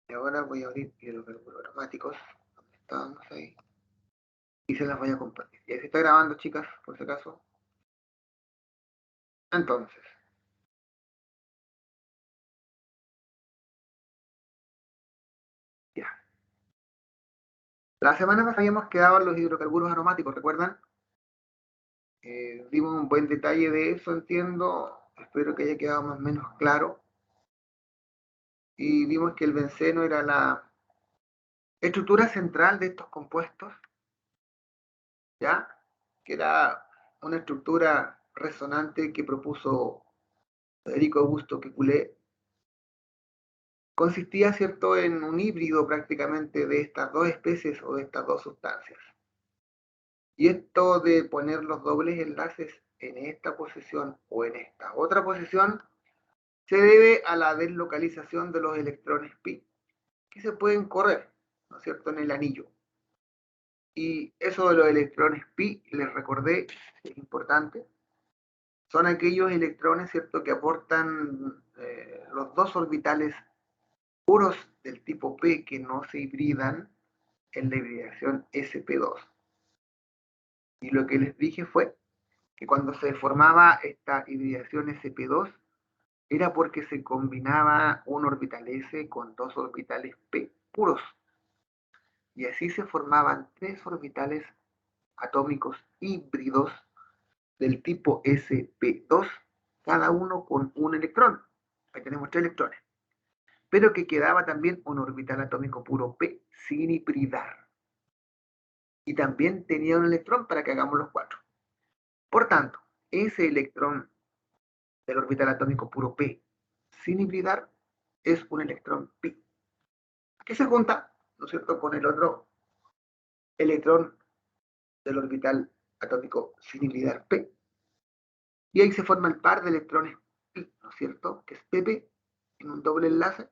Y ahora voy a abrir hidrocarburos aromáticos, donde estábamos ahí, y se las voy a compartir. Ya se está grabando, chicas, por si acaso. Entonces, ya. La semana pasada habíamos quedado en los hidrocarburos aromáticos, ¿recuerdan? Dimos un buen detalle de eso, entiendo. Espero que haya quedado más o menos claro. Y vimos que el benceno era la estructura central de estos compuestos, ¿ya? Que era una estructura resonante que propuso Federico Augusto Kekulé. Consistía, ¿cierto?, en un híbrido prácticamente de estas dos especies o de estas dos sustancias. Y esto de poner los dobles enlaces en esta posición o en esta otra posición se debe a la deslocalización de los electrones pi que se pueden correr, ¿no es cierto?, en el anillo. Y eso de los electrones pi, les recordé, es importante, son aquellos electrones, ¿cierto?, que aportan los dos orbitales puros del tipo P que no se hibridan en la hibridación sp2. Y lo que les dije fue que cuando se formaba esta hibridación sp2 era porque se combinaba un orbital s con dos orbitales p puros. Y así se formaban tres orbitales atómicos híbridos del tipo sp2, cada uno con un electrón. Ahí tenemos tres electrones. Pero que quedaba también un orbital atómico puro p sin hibridar. Y también tenía un electrón para que hagamos los cuatro. Por tanto, ese electrón del orbital atómico puro p sin hibridar es un electrón pi, que se junta, ¿no es cierto?, con el otro electrón del orbital atómico sin hibridar p, y ahí se forma el par de electrones pi, ¿no es cierto?, que es pp en un doble enlace,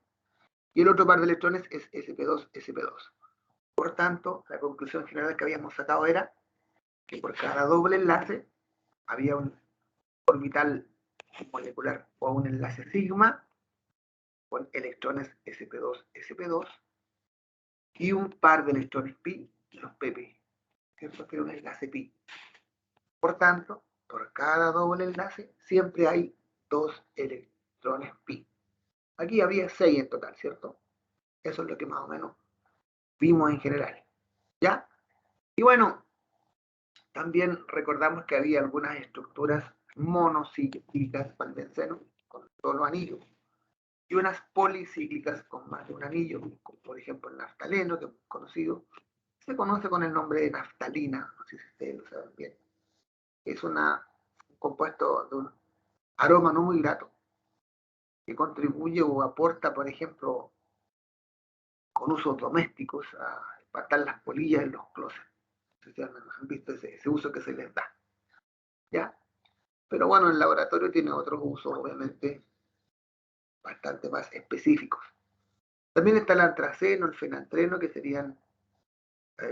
y el otro par de electrones es sp2, sp2. Por tanto, la conclusión general que habíamos sacado era que por cada doble enlace había un orbital molecular o un enlace sigma con electrones sp2, sp2 y un par de electrones pi, los pp, ¿cierto?, que era un enlace pi. Por tanto, por cada doble enlace siempre hay dos electrones pi. Aquí había 6 en total, ¿cierto? Eso es lo que más o menos vimos en general. ¿Ya? Y bueno, también recordamos que había algunas estructuras monocíclicas para el benceno, con solo anillos, y unas policíclicas con más de un anillo, como por ejemplo el naftaleno, que es conocido, se conoce con el nombre de naftalina, no sé si ustedes lo saben bien. Es un compuesto de un aroma no muy grato, que contribuye o aporta, por ejemplo, con usos domésticos, a espantar las polillas en los closets. No sé si han visto ese uso que se les da. ¿Ya? Pero bueno, el laboratorio tiene otros usos, obviamente, bastante más específicos. También está el antraceno, el fenantreno, que serían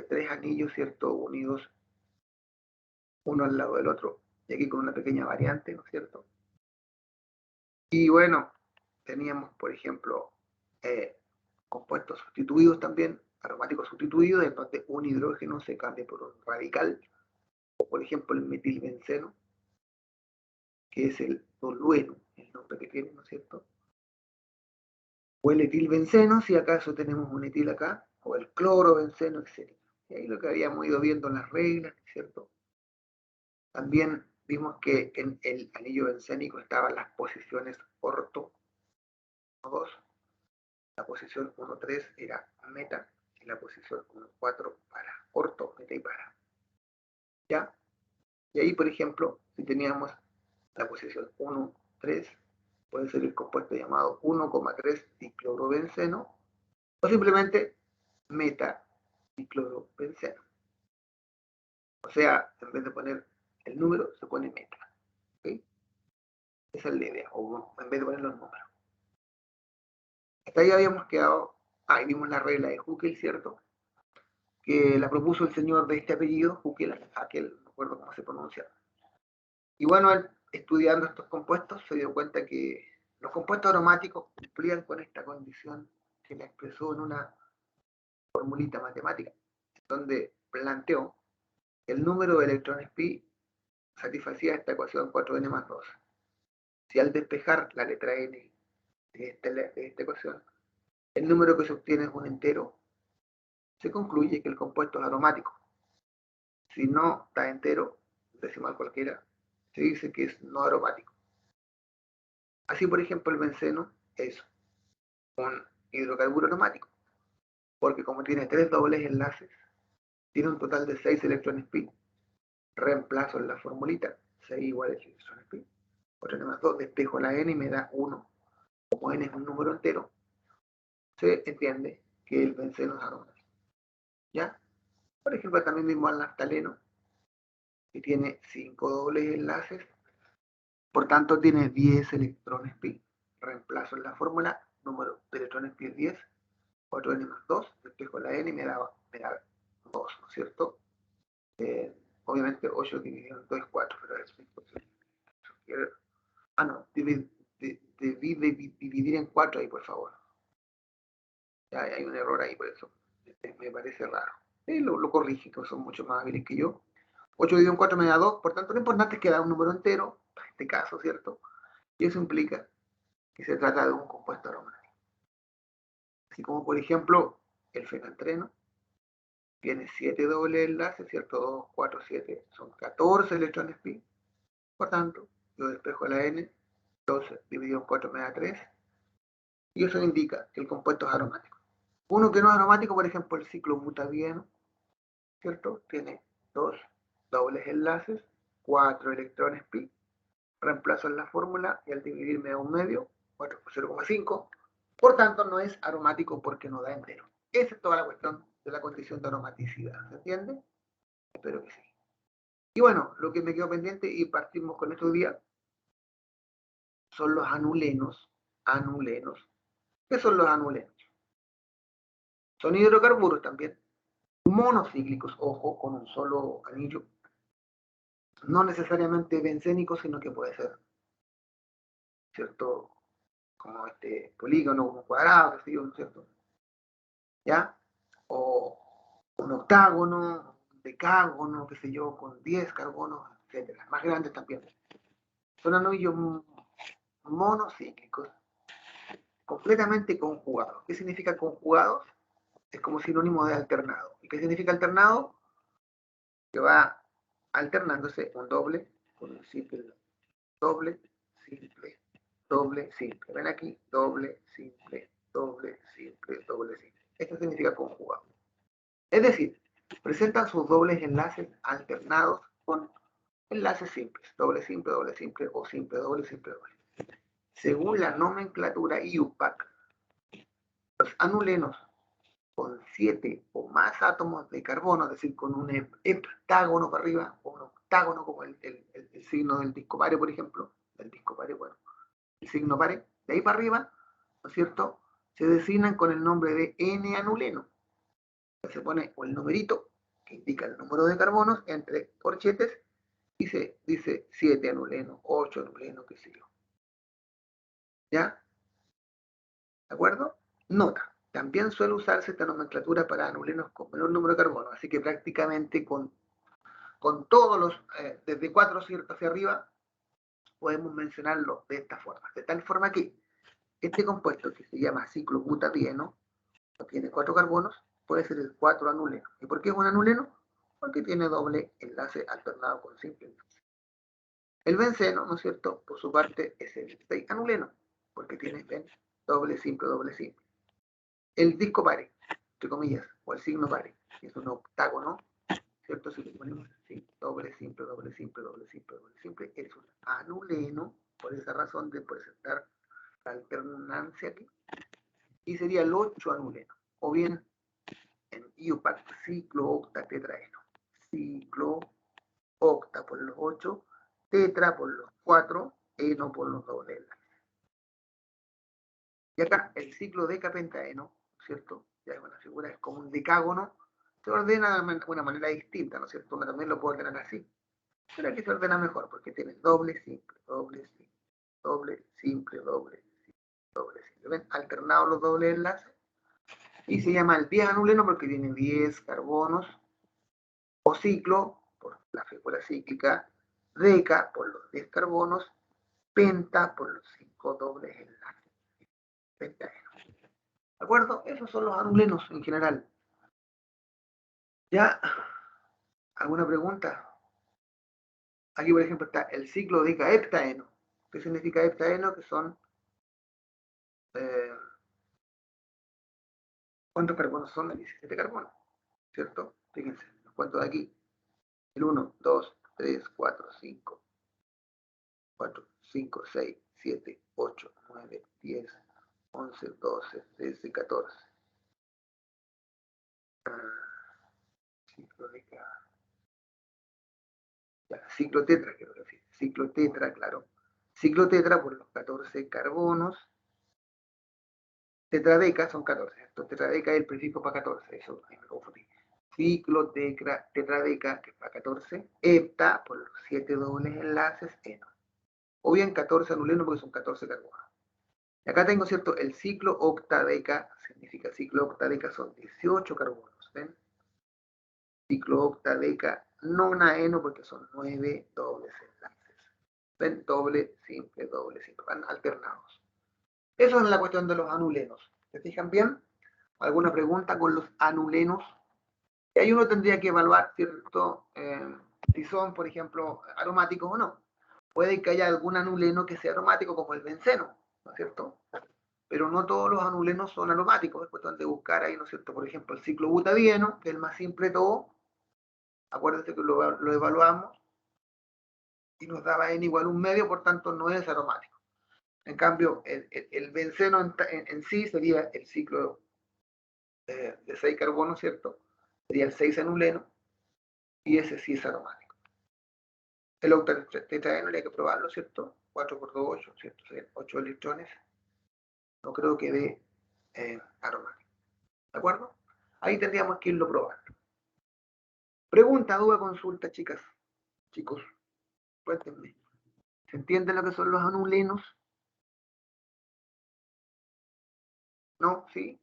tres anillos, ¿cierto?, unidos uno al lado del otro, y aquí con una pequeña variante, ¿no es cierto? Y bueno, teníamos, por ejemplo, compuestos sustituidos también, aromáticos sustituidos, en donde un hidrógeno se cambia por un radical, o por ejemplo el metilbenceno, que es el tolueno, el nombre que tiene, ¿no es cierto? O el etilbenceno, si acaso tenemos un etil acá, o el clorobenceno, etc. Y ahí lo que habíamos ido viendo en las reglas, ¿no es cierto? También vimos que en el anillo bencénico estaban las posiciones orto 2, la posición 1,3 era meta, y la posición 1,4 para orto, meta y para. ¿Ya? Y ahí, por ejemplo, si teníamos la posición 1,3, puede ser el compuesto llamado 1,3 diclorobenceno, o simplemente meta diclorobenceno. O sea, en vez de poner el número, se pone meta. ¿Okay? Esa es la idea, o en vez de poner los números. Hasta ahí habíamos quedado, ahí vimos la regla de Huckel, ¿cierto? Que la propuso el señor de este apellido, Huckel, aquel, no recuerdo cómo se pronuncia. Y bueno, él, estudiando estos compuestos, se dio cuenta que los compuestos aromáticos cumplían con esta condición que la expresó en una formulita matemática, donde planteó que el número de electrones pi satisfacía esta ecuación 4n más 2. Si al despejar la letra n de esta ecuación, el número que se obtiene es un entero, se concluye que el compuesto es aromático. Si no da entero, decimal cualquiera, se dice que es no aromático. Así, por ejemplo, el benceno es un hidrocarburo aromático, porque como tiene 3 dobles enlaces, tiene un total de 6 electrones pi. Reemplazo en la formulita 6 igual a electrones pi. 4n más 2, despejo la n y me da 1. Como n es un número entero, se entiende que el benceno es aromático. ¿Ya? Por ejemplo, también mismo al naftaleno, que tiene 5 dobles enlaces, por tanto tiene 10 electrones pi. Reemplazo en la fórmula, número de electrones pi es 10, 4n más 2, despejo la n y me da 2, ¿no es cierto? Obviamente 8 dividido en 2 es 4, pero es imposible. No, dividir en 4 ahí, por favor. Ya hay un error ahí, por eso me parece raro. Lo corrige, que son mucho más hábiles que yo. 8 dividido en 4 me da 2, por tanto lo importante es que da un número entero, en este caso, ¿cierto? Y eso implica que se trata de un compuesto aromático. Así como, por ejemplo, el fenantreno tiene 7 dobles enlaces, ¿cierto? 2, 4, 7, son 14 electrones pi. Por tanto, yo despejo la n, 12 dividido en 4 me da 3, y eso indica que el compuesto es aromático. Uno que no es aromático, por ejemplo, el ciclobutadieno, ¿cierto? Tiene 2 dobles enlaces, 4 electrones pi. Reemplazo en la fórmula y al dividir me da un medio, 4 por 0,5. Por tanto, no es aromático porque no da entero. Esa es toda la cuestión de la condición de aromaticidad. ¿Se entiende? Espero que sí. Y bueno, lo que me quedó pendiente y partimos con estos días son los anulenos. Anulenos. ¿Qué son los anulenos? Son hidrocarburos también, monocíclicos, ojo, con un solo anillo. No necesariamente bencénicos, sino que puede ser, ¿cierto? Como este polígono, como cuadrado, ¿cierto? ¿Ya? O un octágono, un decágono, qué sé yo, con 10 carbonos, etcétera. Más grandes también. Son anillos monocíclicos, completamente conjugados. ¿Qué significa conjugados? Es como sinónimo de alternado. ¿Y qué significa alternado? Que va alternándose un doble con un simple, doble, simple, doble, simple. Ven aquí, doble, simple, doble, simple, doble, simple. Esto significa conjugado. Es decir, presentan sus dobles enlaces alternados con enlaces simples, doble simple o simple, doble, simple, doble. Según la nomenclatura IUPAC, los anulenos con 7 o más átomos de carbono, es decir, con un heptágono para arriba, o un octágono como el signo del disco pares, por ejemplo, del disco pares, bueno, el signo pares, de ahí para arriba, ¿no es cierto?, se designan con el nombre de N-anuleno. Se pone el numerito que indica el número de carbonos entre corchetes y se dice 7 anuleno, 8 anuleno, qué sé yo. ¿Ya? ¿De acuerdo? Nota. También suele usarse esta nomenclatura para anulenos con menor número de carbono, así que prácticamente con todos los, desde 4 hacia arriba, podemos mencionarlo de esta forma. De tal forma que este compuesto que se llama ciclobutadieno, que tiene 4 carbonos, puede ser el 4 anuleno. ¿Y por qué es un anuleno? Porque tiene doble enlace alternado con simple enlace. El benceno, ¿no es cierto?, por su parte es el 6 anuleno, porque tiene doble simple, doble simple. El disco pare, entre comillas, o el signo pare, que es un octágono, ¿cierto? Si le ponemos así, doble simple, doble simple, doble simple, doble simple, es un anuleno, por esa razón de presentar la alternancia aquí, y sería el 8 anuleno, o bien en IUPAC, ciclo-octa-tetraeno, ciclo-octa por los 8, tetra por los 4, eno por los dobles. Y acá el ciclo decapentaeno, ¿cierto? Ya es una figura, es como un decágono, se ordena de una manera distinta, ¿no es cierto? Uno también lo puede ordenar así. Pero aquí se ordena mejor porque tiene doble, simple, doble, simple, doble, simple, doble, simple, doble, simple. ¿Ven? Alternados los dobles enlaces, Y se llama el 10 anuleno porque tiene 10 carbonos, o ciclo, por la figura cíclica, deca, por los 10 carbonos, penta, por los 5 dobles enlaces. Pentaeno. ¿De acuerdo? Esos son los anulenos en general. ¿Ya? ¿Alguna pregunta? Aquí, por ejemplo, está el ciclo deca-heptaeno. ¿Qué significa heptaeno? Que son... ¿cuántos carbonos son? 17 carbonos, ¿cierto? Fíjense, los cuento de aquí. El 1, 2, 3, 4, 5, 4, 5, 6, 7, 8, 9, 10, 11, 12, 13, 14. Ciclo deca... Ya, ciclo tetra, quiero decir. Ciclo tetra, claro. Ciclo tetra por los 14 carbonos. Tetradeca son 14. Esto, tetradeca es el prefijo para 14. Eso ahí me confundí. Ciclo tetradeca, que es para 14. Hepta, por los 7 dobles enlaces, eno. O bien 14 anuleno porque son 14 carbonos. Y acá tengo, ¿cierto? El ciclo octadeca, significa ciclo octadeca, son 18 carbonos. ¿Ven? Ciclo octadeca nonaeno porque son 9 dobles enlaces. ¿Ven? Doble, simple, van alternados. Eso es la cuestión de los anulenos. ¿Se fijan bien? ¿Alguna pregunta con los anulenos? Y ahí uno tendría que evaluar, ¿cierto? Si son, por ejemplo, aromáticos o no. Puede que haya algún anuleno que sea aromático, como el benceno, ¿no es cierto? Pero no todos los anulenos son aromáticos. Es cuestión de buscar ahí, ¿no es cierto? Por ejemplo, el ciclo butadieno, que es el más simple de todo. Acuérdense que lo evaluamos y nos daba n igual 1/2, por tanto no es aromático. En cambio, el benceno en sí sería el ciclo de 6 carbonos, ¿cierto? Sería el 6 anuleno, y ese sí es aromático. El octatetraeno habría que probarlo, ¿cierto? 4 por 2, 8, ¿cierto? 8 electrones. No creo que dé aromático. ¿De acuerdo? Ahí tendríamos que irlo probando. Pregunta, duda, consulta, chicas, chicos, cuéntenme. ¿Se entiende lo que son los anulenos? ¿No? ¿Sí?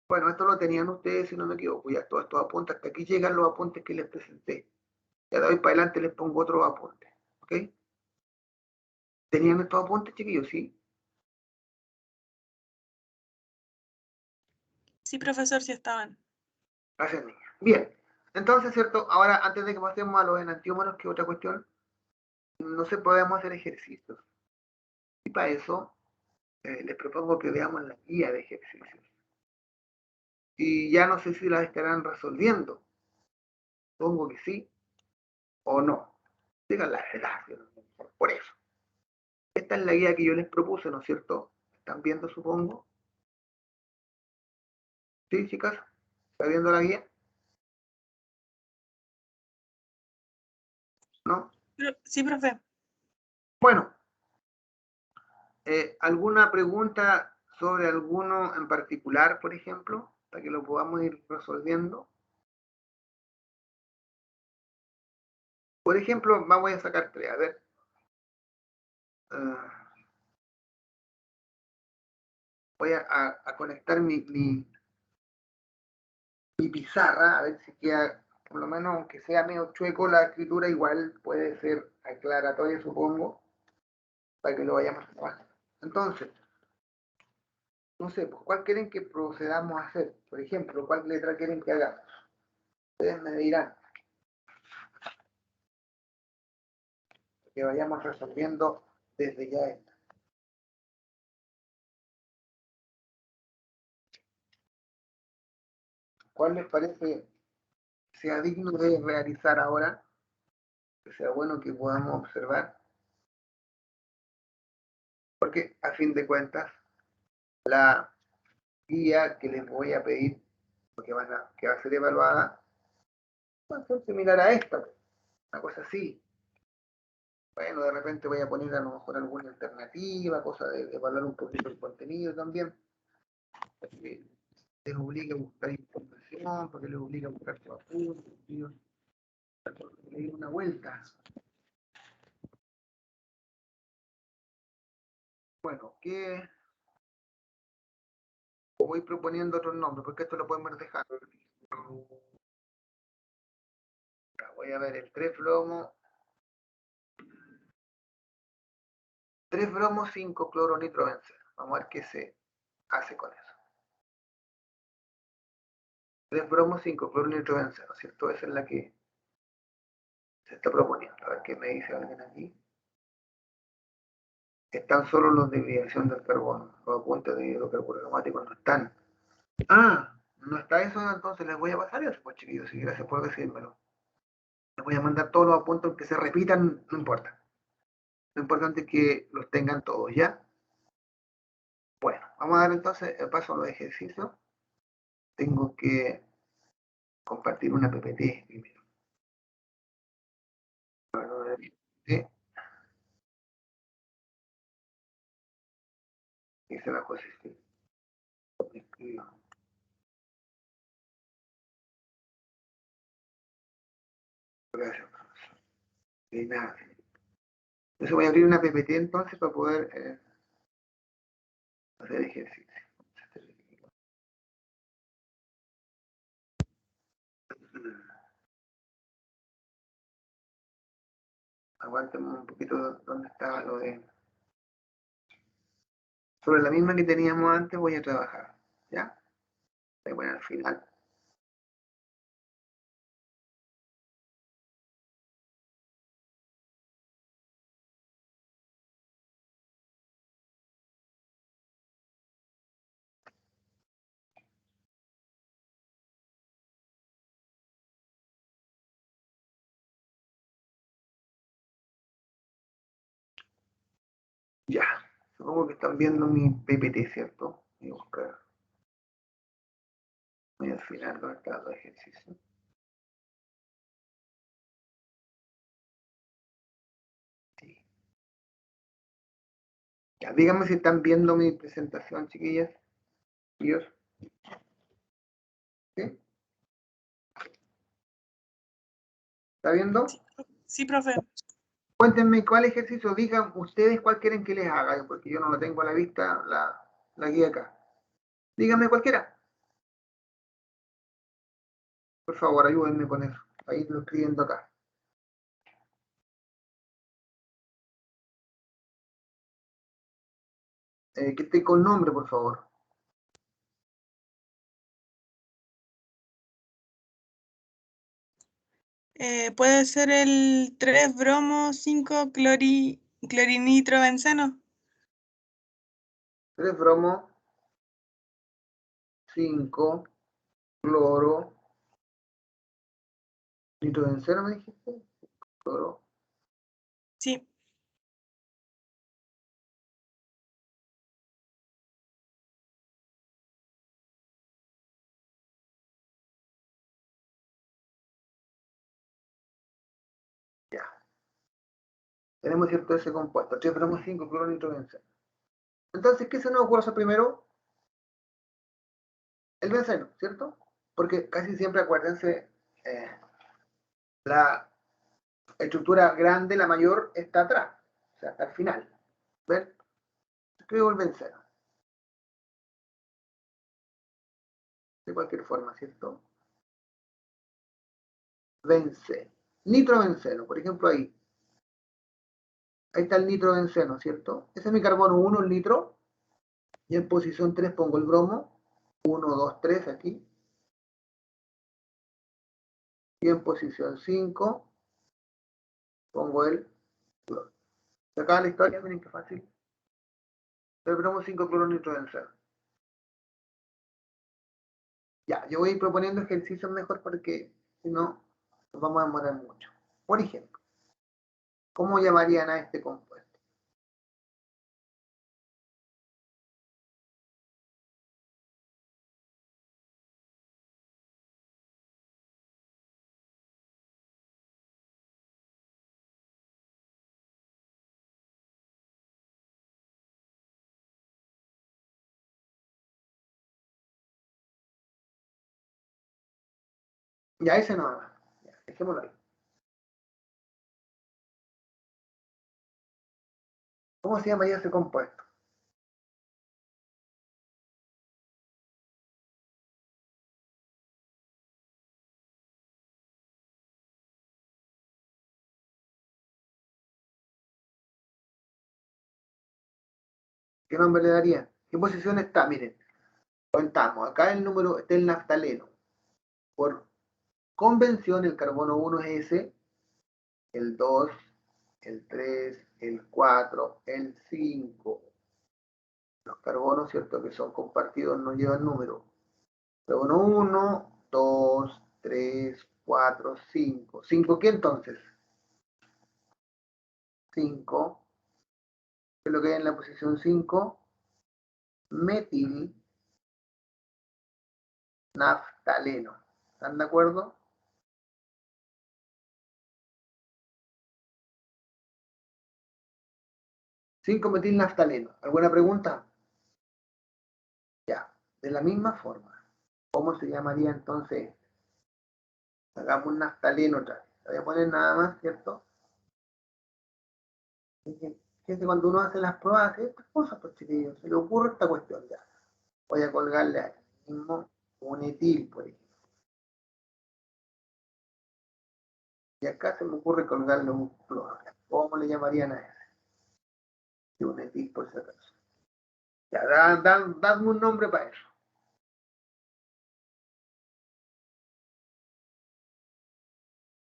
Bueno, esto lo tenían ustedes, si no me equivoco, ya todos estos apuntes, hasta aquí llegan los apuntes que les presenté. Ya de hoy para adelante les pongo otros apuntes, ¿ok? ¿Tenían estos apuntes, chiquillos? ¿Sí? Sí, profesor, sí estaban. Gracias, niña. Bien, entonces, ¿cierto? Ahora, antes de que pasemos a los enantiómeros, que es otra cuestión, no se podemos hacer ejercicios. Y para eso, les propongo que veamos la guía de ejercicios. Y ya no sé si las estarán resolviendo. Supongo que sí o no. Digan la verdad, por eso. Esta es la guía que yo les propuse, ¿no es cierto? ¿Están viendo, supongo? ¿Sí, chicas? ¿Está viendo la guía? ¿No? Sí, profe. Bueno, ¿alguna pregunta sobre alguno en particular, por ejemplo, para que lo podamos ir resolviendo? Por ejemplo, vamos a sacar tres. A ver. Voy a conectar mi pizarra, a ver si queda, por lo menos, aunque sea medio chueco la escritura, igual puede ser aclaratoria, supongo, para que lo vayamos a trabajar. Entonces, no sé, pues, ¿cuál quieren que procedamos a hacer? Por ejemplo, ¿cuál letra quieren que hagamos? Ustedes me dirán. Que vayamos resolviendo desde ya esta. ¿Cuál les parece sea digno de realizar ahora? Que sea bueno que podamos observar. Porque a fin de cuentas, la guía que les voy a pedir, que va a ser evaluada, va a ser similar a esta, una cosa así. Bueno, de repente voy a poner a lo mejor alguna alternativa, cosa de evaluar un poquito el contenido también. Porque les obliga a buscar información, porque les obliga a buscar su apunte, le di una vuelta. Bueno, ¿qué? voy proponiendo otros nombres, porque esto lo podemos dejar. Voy a ver el 3-bromo. 3-bromo, 5-cloro-nitrobenceno. Vamos a ver qué se hace con eso. 3-bromo, 5-cloro-nitrobenceno, ¿cierto? Esa es la que se está proponiendo. A ver qué me dice alguien aquí. Están solo los de hibridación del carbono. Los apuntes de hidrocarburos aromáticos no están. Ah, no está eso, entonces les voy a pasar eso, pues chiquillos, y gracias por decírmelo. Les voy a mandar todos los apuntes que se repitan, no importa. Lo importante es que los tengan todos, ¿ya? Bueno, vamos a dar entonces el paso a los ejercicios. Tengo que compartir una PPT primero. ¿Sí? Dice la cosa así. Gracias, profesor. De nada. Entonces voy a abrir una PPT entonces para poder hacer ejercicio. Aguántame un poquito donde estaba lo de... Sobre la misma que teníamos antes voy a trabajar, ¿ya? Bueno, al final. Ya. Supongo que están viendo mi PPT, ¿cierto? Voy a buscar. Voy al final donde está el ejercicio. Sí. Ya, díganme si están viendo mi presentación, chiquillas. Dios. ¿Sí? ¿Está viendo? Sí, profe. Cuéntenme cuál ejercicio, digan ustedes cuál quieren que les haga, porque yo no lo tengo a la vista, la guía acá. Díganme cualquiera. Por favor, ayúdenme con eso. Ahí lo escribiendo acá. Que esté con nombre, por favor. Puede ser el 3-bromo 5-clorinitrobenceno. 3-bromo, 5, cloro, nitrobenceno, me dijiste. Cloro. Sí. Ya. Tenemos cierto ese compuesto. 3-bromo, 5, cloro, nitrobenceno. Entonces, ¿qué se nos ocurre hacer primero? El benceno, ¿cierto? Porque casi siempre, acuérdense, la estructura grande, la mayor, está atrás, o sea, hasta el final. ¿Ven? Escribo el benceno. De cualquier forma, ¿cierto? Benceno. Nitrobenceno, por ejemplo, ahí. Ahí está el nitrobenceno, ¿cierto? Ese es mi carbono 1, el nitro. Y en posición 3 pongo el bromo. 1, 2, 3 aquí. Y en posición 5 pongo el cloro. Se acaba la historia, miren qué fácil. El bromo 5 cloro nitrobenceno. Ya, yo voy a ir proponiendo ejercicios mejor porque si no, nos vamos a demorar mucho. Por ejemplo, ¿cómo llamarían a este compuesto? Ya, ese no. Ya, dejémoslo ahí. ¿Cómo se llamaría ese compuesto? ¿Qué nombre le daría? ¿Qué posición está? Miren, contamos. Acá el número está el naftaleno. Por convención, el carbono 1 es ese, el 2, el 3, el 4, el 5. Los carbonos, ¿cierto? Que son compartidos no llevan número. Carbono 1, 2, 3, 4, 5. ¿5 qué entonces? 5. ¿Qué es lo que hay en la posición 5? Metil naftaleno. ¿Están de acuerdo? 5 metil naftaleno. ¿Alguna pregunta? Ya. De la misma forma. ¿Cómo se llamaría entonces? Hagamos un naftaleno otra vez. Voy a poner nada más, ¿cierto? Fíjense, cuando uno hace las pruebas, hace estas cosas, pues chiquillos, se le ocurre esta cuestión ya. Voy a colgarle aquí mismo un etil, por ejemplo. Y acá se me ocurre colgarle un cloro. ¿Cómo le llamarían a ese? Y un etil, por si acaso. Ya, dadme un nombre para eso.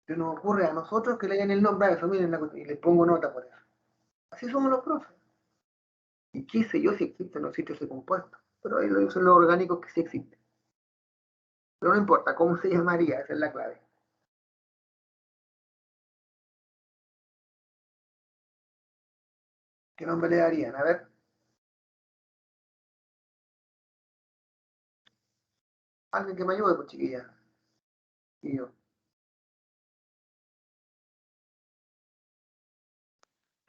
Se nos ocurre a nosotros que le den el nombre a eso, miren la cuestión, y les pongo nota por eso. Así somos los profes. Y qué sé yo si existen los sitios de compuestos, pero ahí lo dicen los orgánicos que sí existen. Pero no importa, ¿cómo se llamaría? Esa es la clave. ¿Qué nombre le darían? A ver. Alguien que me ayude, pues chiquilla. Y yo.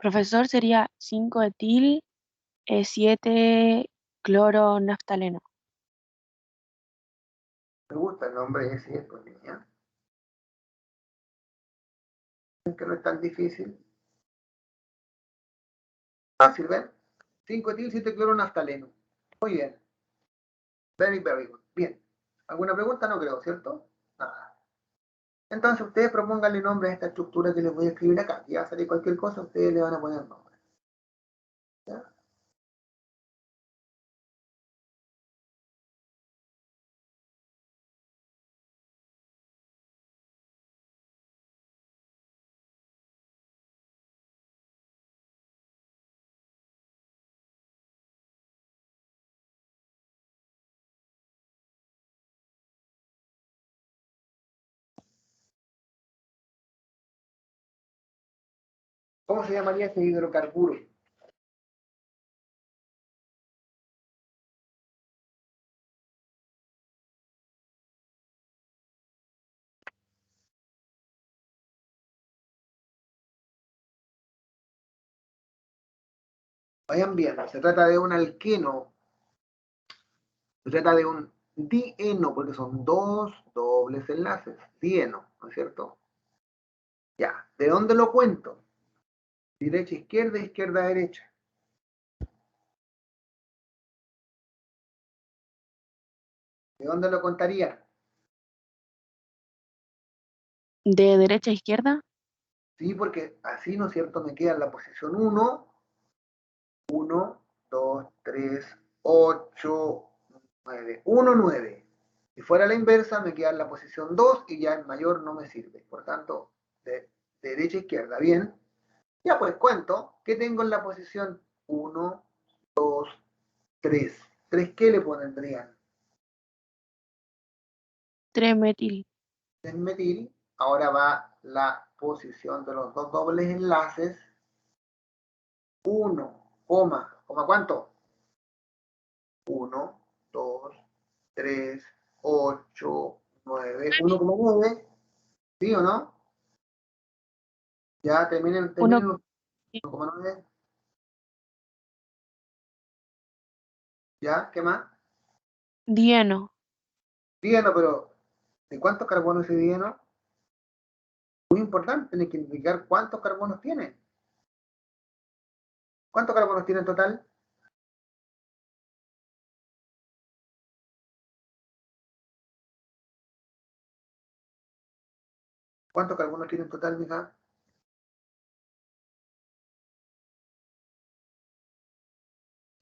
Profesor, sería 5-etil, 7-cloronaftaleno. Me gusta el nombre ese, pues niña. Es que no es tan difícil. Fácil, ¿ven? 5-etil, 7-cloronaftaleno. Muy bien. Very, very good. Bien. ¿Alguna pregunta? No creo, ¿cierto? Nada. Entonces ustedes propónganle nombre a esta estructura que les voy a escribir acá. Si va a salir cualquier cosa, ustedes le van a poner nombre. ¿Ya? ¿Cómo se llamaría ese hidrocarburo? Vayan viendo. Se trata de un alqueno. Se trata de un dieno, porque son dos dobles enlaces. Dieno, ¿no es cierto? Ya. ¿De dónde lo cuento? Derecha, izquierda, izquierda, derecha. ¿De dónde lo contaría? ¿De derecha a izquierda? Sí, porque así, ¿no es cierto? Me queda en la posición 1, 1, 2, 3, 8, 9. 1, 9. Si fuera la inversa, me queda en la posición 2 y ya el mayor no me sirve. Por tanto, de derecha a izquierda. Bien. Ya pues cuento que tengo en la posición 1, 2, 3. ¿3 qué le pondrían? 3-metil. 3 metil. Ahora va la posición de los dos dobles enlaces. 1, ¿coma cuánto? 1, 2, 3, 8, 9. 1,9. ¿Sí o no? Ya terminen 1, 1,9. ¿Ya? ¿Qué más? dieno. Dieno, pero ¿de cuántos carbonos es dieno? Muy importante, tiene que indicar cuántos carbonos tiene. ¿Cuántos carbonos tiene en total? ¿Cuántos carbonos tiene en total, mija?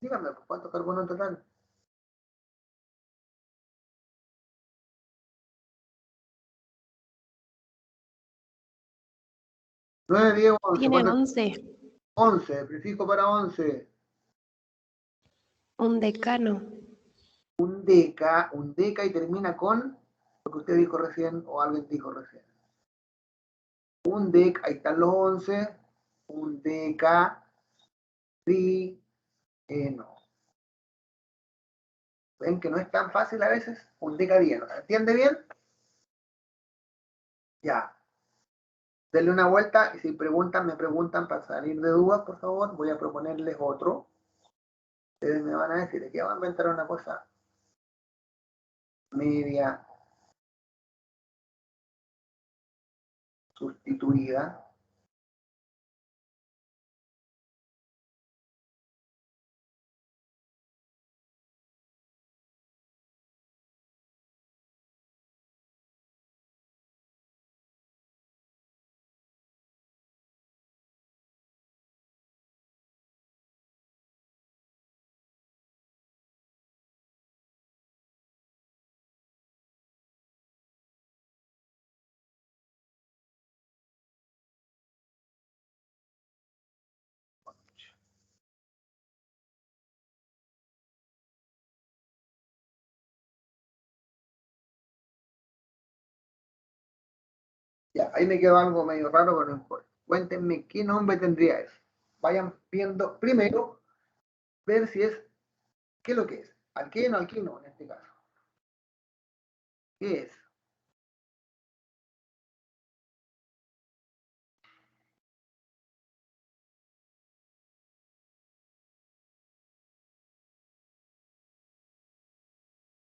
Dígame, pues, ¿cuántos carbonos en total? 9, 10, 11. Tiene ¿Cuánto? 11. 11, prefijo para 11. Un decano. Un deca y termina con lo que usted dijo recién o alguien dijo recién. Un dec, ahí están los 11. Un deca, no. ¿Ven que no es tan fácil a veces? Un decadieno. ¿Se entiende bien? Ya. Denle una vuelta y si preguntan, me preguntan para salir de dudas, por favor, voy a proponerles otro. Ustedes me van a decir que van a inventar una cosa media sustituida. Ya, ahí me quedó algo medio raro, pero no importa. Cuéntenme qué nombre tendría eso. Vayan viendo primero, ver si es, ¿qué es lo que es? Alqueno, alquino, en este caso. ¿Qué es?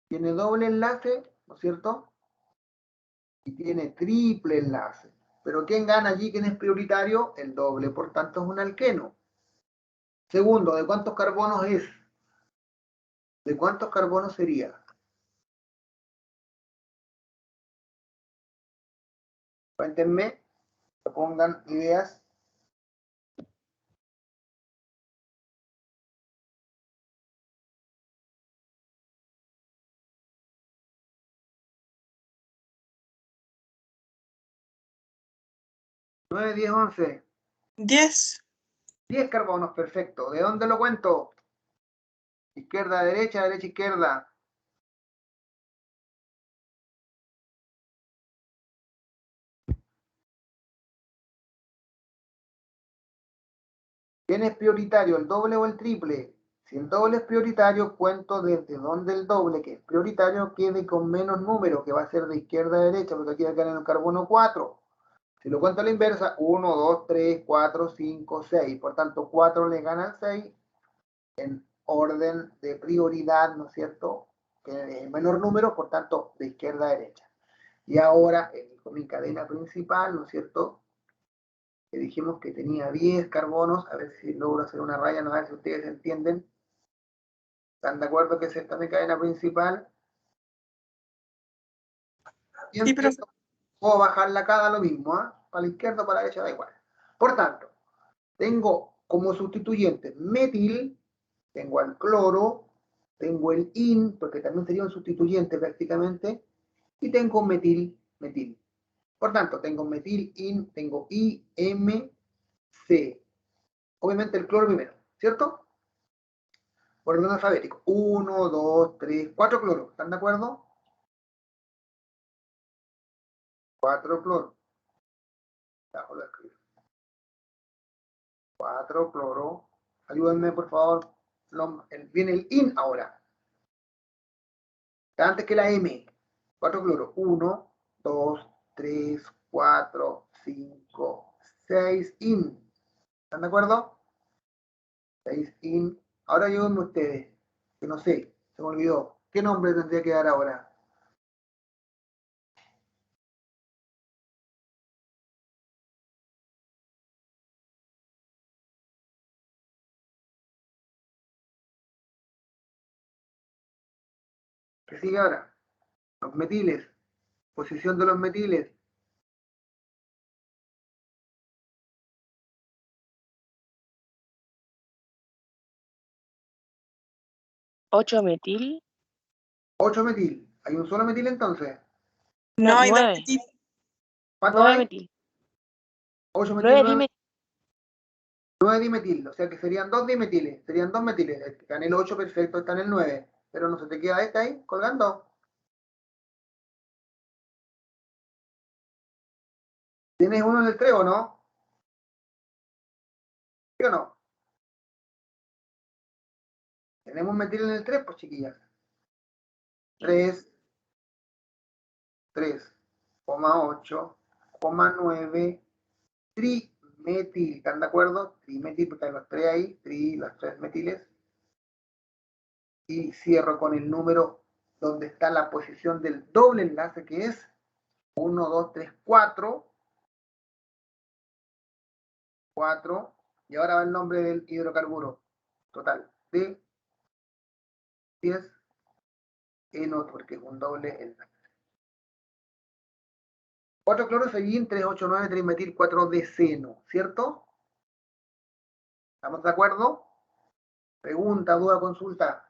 Tiene doble enlace, ¿no es cierto? Y tiene triple enlace. Pero ¿quién gana allí? ¿Quién es prioritario? El doble, por tanto es un alqueno. Segundo, ¿de cuántos carbonos es? ¿De cuántos carbonos sería? Cuéntenme, pongan ideas. ¿9, 10, 11? 10. 10 carbonos, perfecto. ¿De dónde lo cuento? Izquierda, derecha, derecha, izquierda. ¿Quién es prioritario, el doble o el triple? Si el doble es prioritario, cuento desde donde el doble, que es prioritario, quede con menos número, que va a ser de izquierda a derecha, porque aquí va a quedar en el carbono 4. Si lo cuento a la inversa, 1, 2, 3, 4, 5, 6. Por tanto, 4 le gana al 6 en orden de prioridad, ¿no es cierto? Que es el menor número, por tanto, de izquierda a derecha. Y ahora elijo mi cadena principal, ¿no es cierto? Que dijimos que tenía 10 carbonos, a ver si logro hacer una raya, no sé si ustedes entienden. ¿Están de acuerdo que es esta mi cadena principal? Y Sí, profe. puedo bajarla cada lo mismo, ¿eh? Para la izquierda o para la derecha, da igual. Por tanto, tengo como sustituyente metil, tengo al cloro, tengo el in, porque también sería un sustituyente prácticamente, y tengo metil. Por tanto, tengo metil, in, tengo I, M, C. Obviamente el cloro primero, ¿cierto? Por orden alfabético. 1, 2, 3, 4 cloros. ¿Están de acuerdo? 4 cloros. Bajo la escribo. 4 cloro. Ayúdenme, por favor. Viene el in ahora. Está antes que la M. 4 cloro. 1, 2, 3, 4, 5, 6 in. ¿Están de acuerdo? 6 in. Ahora ayúdenme ustedes. Que no sé. Se me olvidó. ¿Qué nombre tendría que dar ahora? ¿Qué sigue ahora? Los metiles. Posición de los metiles. 8 metil. 8 metil. ¿Hay un solo metil entonces? No, hay dos 9. metil. ¿Cuántos 9 hay? metil. 8 metil, 9 9, dimetil. 9 dimetil. O sea que serían 2 dimetiles. Serían 2 metiles. Está en el 8, perfecto, está en el 9. Pero no se te queda este ahí colgando. ¿Tienes uno en el 3 o no? ¿Sí o no? ¿Tenemos un metil en el 3? Pues chiquillas. 3, 3,8,9 trimetil. ¿Están de acuerdo? Trimetil, porque hay los 3 ahí. Las 3 metiles. Y cierro con el número donde está la posición del doble enlace, que es 1, 2, 3, 4. 4. Y ahora va el nombre del hidrocarburo. Total. De 10 eno, porque es un doble enlace. 4 clorofellín, 389, 3-metil, 4-deceno, ¿cierto? ¿Estamos de acuerdo? Pregunta, duda, consulta.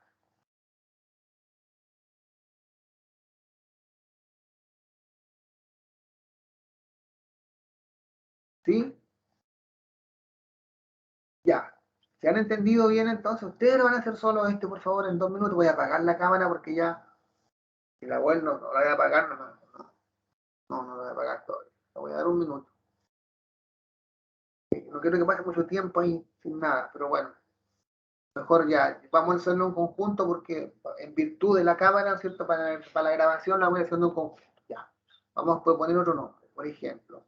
¿Sí? Ya. ¿Se han entendido bien entonces? Ustedes lo van a hacer solo por favor, en 2 minutos. Voy a apagar la cámara porque ya, si la vuelvo, no la voy a apagar, no la voy a apagar todavía. Le voy a dar 1 minuto. No quiero que pase mucho tiempo ahí sin nada, pero bueno. Mejor ya, vamos a hacerlo en conjunto porque en virtud de la cámara, ¿cierto? Para la grabación la voy haciendo en conjunto. Ya. Vamos a poner otro nombre. Por ejemplo,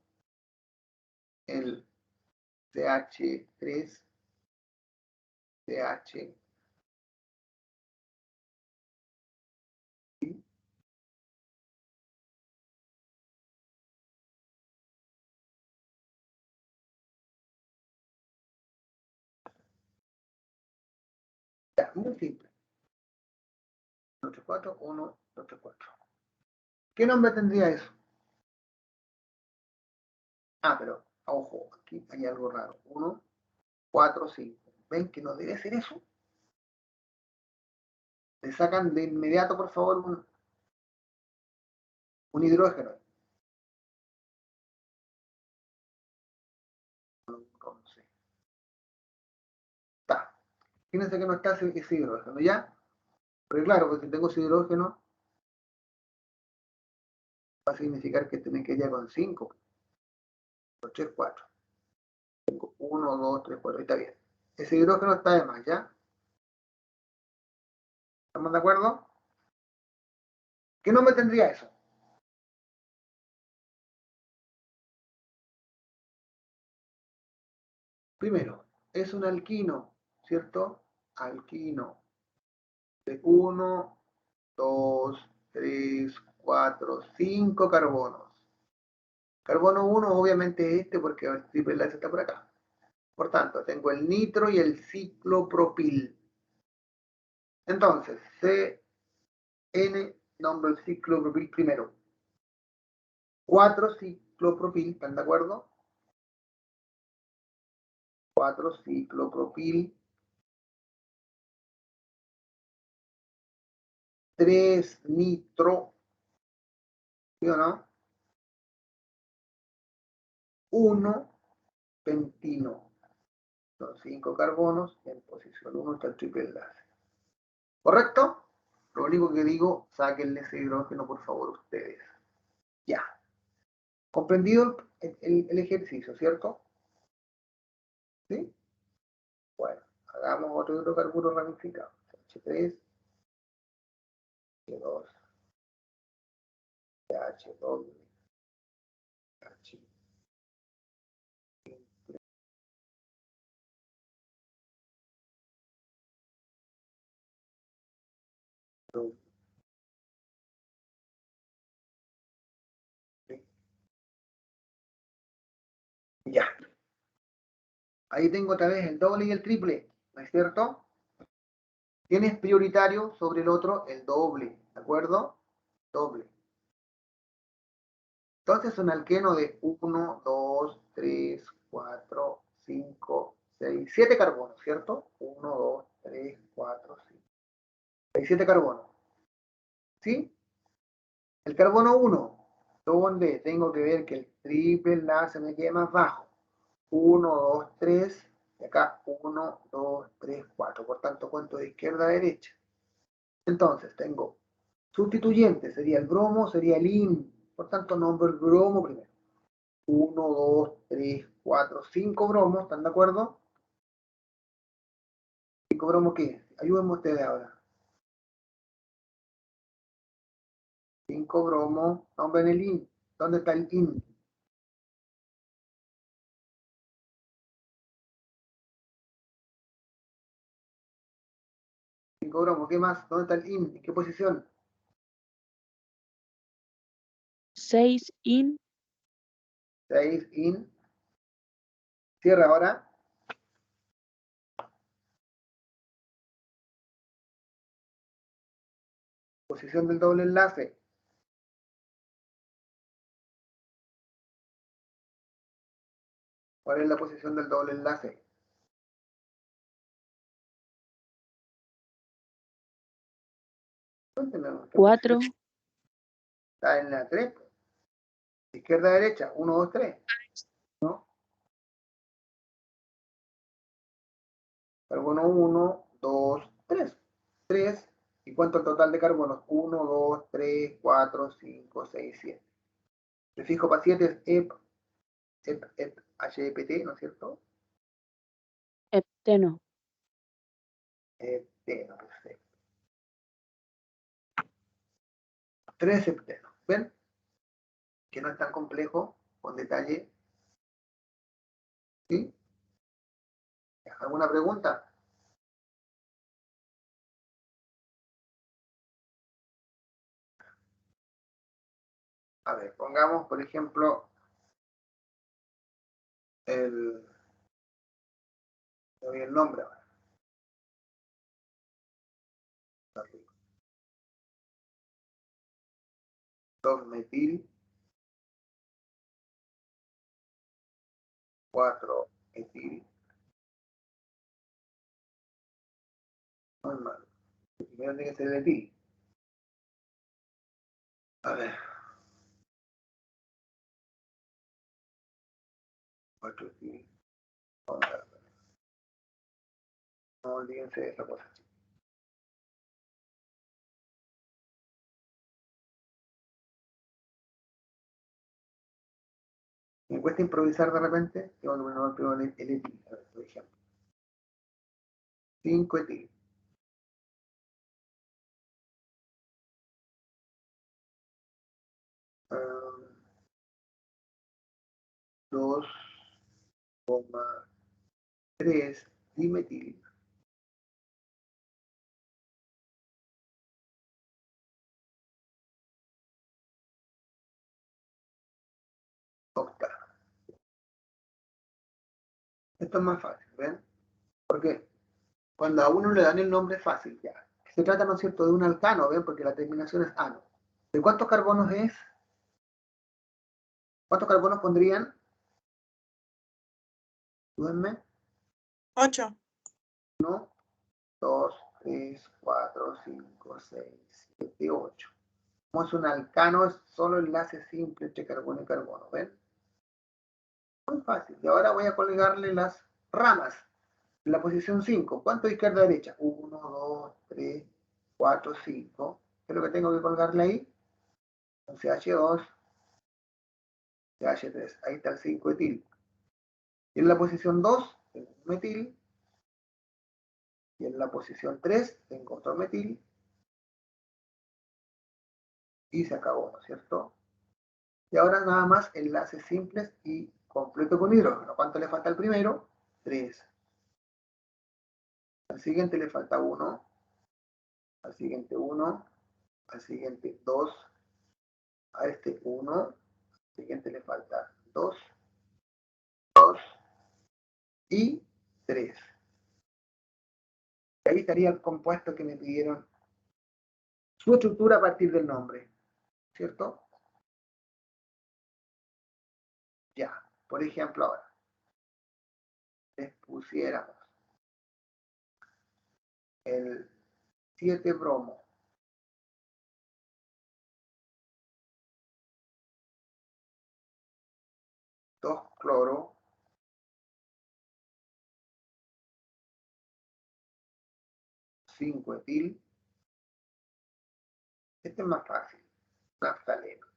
el CH3, CH. Ya, muy simple. 134, 1, 234. ¿Qué nombre tendría eso? Ah, pero, ojo, aquí hay algo raro. 1, 4, 5. ¿Ven que no debe ser eso? Le sacan de inmediato, por favor, un hidrógeno. Entonces, está. Fíjense que no está ese hidrógeno, ¿ya? Pero claro, porque si tengo ese hidrógeno, va a significar que tiene que ir con 5. 3, 4. 1, 2, 3, 4. Ahí está bien. Ese hidrógeno está de más, ¿ya? ¿Estamos de acuerdo? ¿Qué nombre tendría eso? Primero, es un alquino, ¿cierto? Alquino de 1, 2, 3, 4, 5 carbonos. Carbono 1 obviamente este porque el triple enlace está por acá. Por tanto, tengo el nitro y el ciclopropil. Entonces, CN, nombro el ciclopropil primero. 4 ciclopropil, ¿están de acuerdo? 4 ciclopropil. 3 nitro. ¿Sí o no? 1 pentino. Son 5 carbonos. En posición 1 está el triple enlace. ¿Correcto? Lo único que digo, sáquenle ese hidrógeno, por favor, ustedes. Ya. ¿Comprendido el ejercicio, cierto? ¿Sí? Bueno, hagamos otro hidrocarburo ramificado. H3, H2, H2, H. Ya. Ahí tengo otra vez el doble y el triple, ¿no es cierto? Tienes prioritario sobre el otro el doble, ¿de acuerdo? Doble. Entonces un alqueno de 1, 2, 3, 4, 5, 6, 7 carbonos, ¿cierto? 1, 2, 3, 4, 5. Hay 7 carbonos. ¿Sí? El carbono 1, donde tengo que ver que el triple enlace me quede más bajo. 1, 2, 3, y acá 1, 2, 3, 4. Por tanto, cuento de izquierda a derecha. Entonces, tengo sustituyente, sería el bromo, sería el IN. Por tanto, nombro el bromo primero. 1, 2, 3, 4, 5 bromos, ¿están de acuerdo? ¿5 bromos qué? Ayúdenme ustedes ahora. 5 bromos, nombren el IN. ¿Dónde está el IN? 5 bromos, ¿qué más? ¿Dónde está el IN? ¿En qué posición? 6 in, 6 IN. Cierra ahora. Posición del doble enlace. ¿Cuál es la posición del doble enlace? Cuéntenme, ¿qué 4, posición está en la 3? Izquierda, derecha, 1, 2, 3. ¿No? Carbono 1, 2, 3. 3. ¿Y cuánto el total de carbonos? 1, 2, 3, 4, 5, 6, 7. Prefijo para 7 es EP, EP, EP, HEPT, ¿no es cierto? hepteno. Hepteno, perfecto. 3 heptenos. ¿Ven? Que no es tan complejo, con detalle. ¿Sí? ¿Alguna pregunta? A ver, pongamos, por ejemplo, le doy el nombre ahora. 2-metil, 4-etil. Normal. El primero tiene que ser el etil. A ver. 4-etil. Vamos a ver. No olvídense de esa cosa. Me cuesta improvisar de repente. Tengo que poner primero el etil, a ver, por ejemplo. 5-etil. 2,3 dimetil. Octa. Esto es más fácil, ¿ven? Porque cuando a uno le dan el nombre fácil, ya. Se trata, ¿no es cierto?, de un alcano, ¿ven? Porque la terminación es ano. ¿De cuántos carbonos es? ¿Cuántos carbonos pondrían? Ayúdenme. 8. 1, 2, 3, 4, 5, 6, 7, 8. Como es un alcano, es solo enlace simple entre carbono y carbono, ¿ven? Muy fácil. Y ahora voy a colgarle las ramas. En la posición 5, ¿cuánto de izquierda a derecha? 1, 2, 3, 4, 5. ¿Qué es lo que tengo que colgarle ahí? Un CH2, CH3. Ahí está el 5-etil. Y en la posición 2, tengo un metil. Y en la posición 3, tengo otro metil. Y se acabó, ¿no es cierto? Y ahora nada más enlaces simples y completo con hidrógeno. ¿Cuánto le falta al primero? 3. Al siguiente le falta 1. Al siguiente 1. Al siguiente 2. A este 1. Al siguiente le falta 2. 2 y 3. Ahí estaría el compuesto que me pidieron. Su estructura a partir del nombre. ¿Cierto? Ya. Por ejemplo, ahora. Les pusiéramos el 7 bromo. 2 cloro. 5 etil. Este es más fácil. Naftaleno.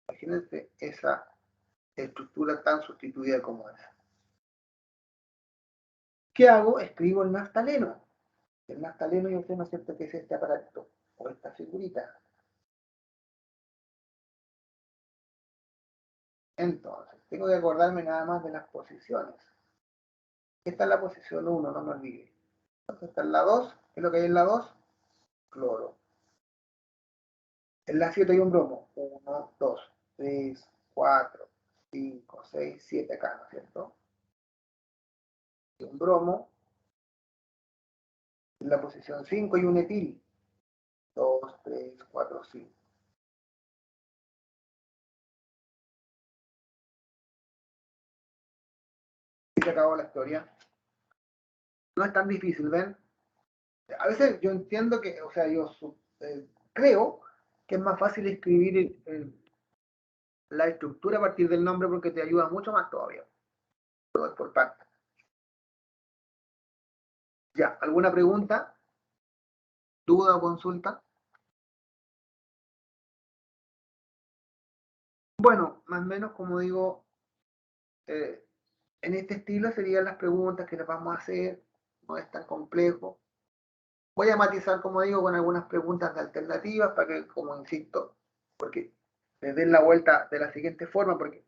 Imagínense esa estructura tan sustituida como esa. ¿Qué hago? Escribo el naftaleno. El naftaleno yo sé, ¿no es cierto?, que es este aparato o esta figurita. Entonces, tengo que acordarme nada más de las posiciones. Esta es la posición 1, no me olvide. Entonces, esta es la 2. ¿Qué es lo que hay en la 2? Cloro. En la 7 hay un bromo. 1, 2, 3, 4, 5, 6, 7 acá, ¿no es cierto? Y un bromo. En la posición 5 hay un etil. 2, 3, 4, 5. Y se acabó la historia. No es tan difícil, ¿ven? A veces yo entiendo que, o sea, yo creo que es más fácil escribir la estructura a partir del nombre porque te ayuda mucho más todavía. Todo es por parte. Ya, ¿alguna pregunta? ¿Duda o consulta? Bueno, más o menos como digo, en este estilo serían las preguntas que les vamos a hacer, no es tan complejo. Voy a matizar, como digo, con algunas preguntas de alternativas para que, como insisto, porque les den la vuelta de la siguiente forma, porque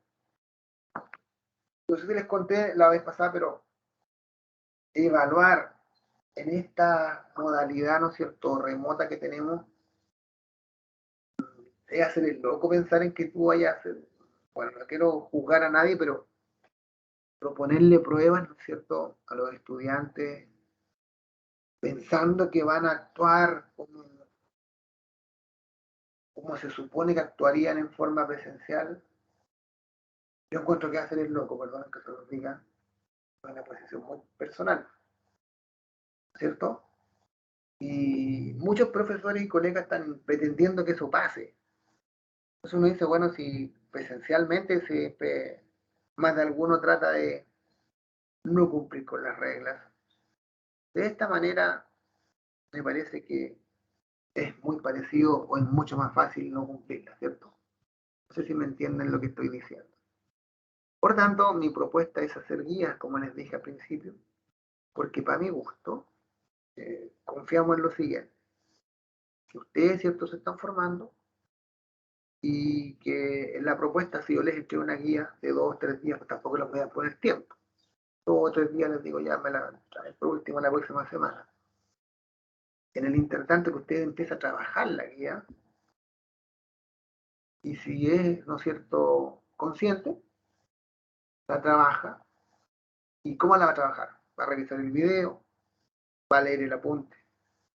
no sé si les conté la vez pasada, pero evaluar en esta modalidad, ¿no es cierto?, remota que tenemos, es hacer el loco pensar en que tú vayas a hacer, bueno, no quiero juzgar a nadie, pero proponerle pruebas, ¿no es cierto?, a los estudiantes, pensando que van a actuar como se supone que actuarían en forma presencial. Yo encuentro que hacer el loco, perdón que se lo diga, es una posición muy personal, ¿cierto? Y muchos profesores y colegas están pretendiendo que eso pase. Entonces uno dice, bueno, si presencialmente más de alguno trata de no cumplir con las reglas. De esta manera, me parece que es muy parecido o es mucho más fácil no cumplirlas, ¿cierto? No sé si me entienden lo que estoy diciendo. Por tanto, mi propuesta es hacer guías, como les dije al principio, porque para mi gusto, confiamos en lo siguiente, que ustedes, ¿cierto?, se están formando y que en la propuesta, si yo les eché una guía de 2 o 3 días, pues tampoco les voy a poner tiempo. 2 o 3 días les digo, ya me la traen por último la próxima semana. En el intertanto que usted empieza a trabajar la guía, y si es, ¿no es cierto?, consciente, la trabaja. ¿Y cómo la va a trabajar? Va a revisar el video, va a leer el apunte,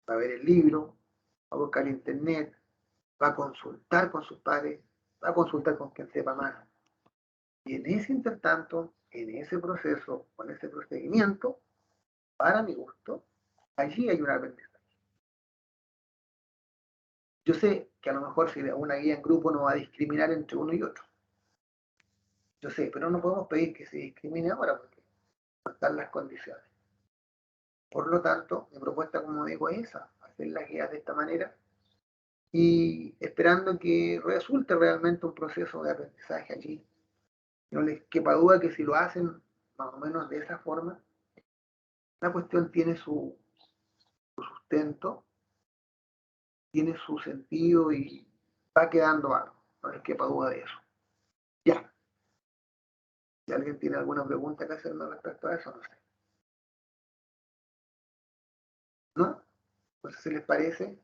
va a ver el libro, va a buscar internet, va a consultar con sus padres, va a consultar con quien sepa más. Y en ese intertanto, en ese proceso, con ese procedimiento, para mi gusto, allí hay una aprendizaje. Yo sé que a lo mejor si una guía en grupo no va a discriminar entre uno y otro. Yo sé, pero no podemos pedir que se discrimine ahora porque no están las condiciones. Por lo tanto, mi propuesta, como digo, es esa, hacer las guías de esta manera y esperando que resulte realmente un proceso de aprendizaje allí. No les quepa duda que si lo hacen más o menos de esa forma, la cuestión tiene su sustento, tiene su sentido y va quedando algo. No les quepa duda de eso. Ya. Si alguien tiene alguna pregunta que hacerme respecto a eso, no sé. ¿No? No sé si les parece.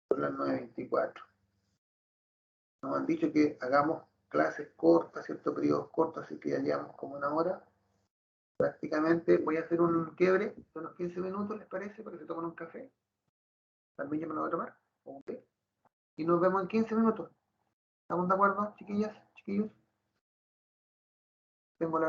Son las 9:24. Nos han dicho que hagamos clases cortas, ciertos periodos cortos, así que ya llevamos como una hora. Prácticamente voy a hacer un quiebre de unos 15 minutos, ¿les parece? Para que se tomen un café. También yo me lo voy a tomar. ¿Ok? Y nos vemos en 15 minutos. ¿Estamos de acuerdo, chiquillas, chiquillos? Tengo la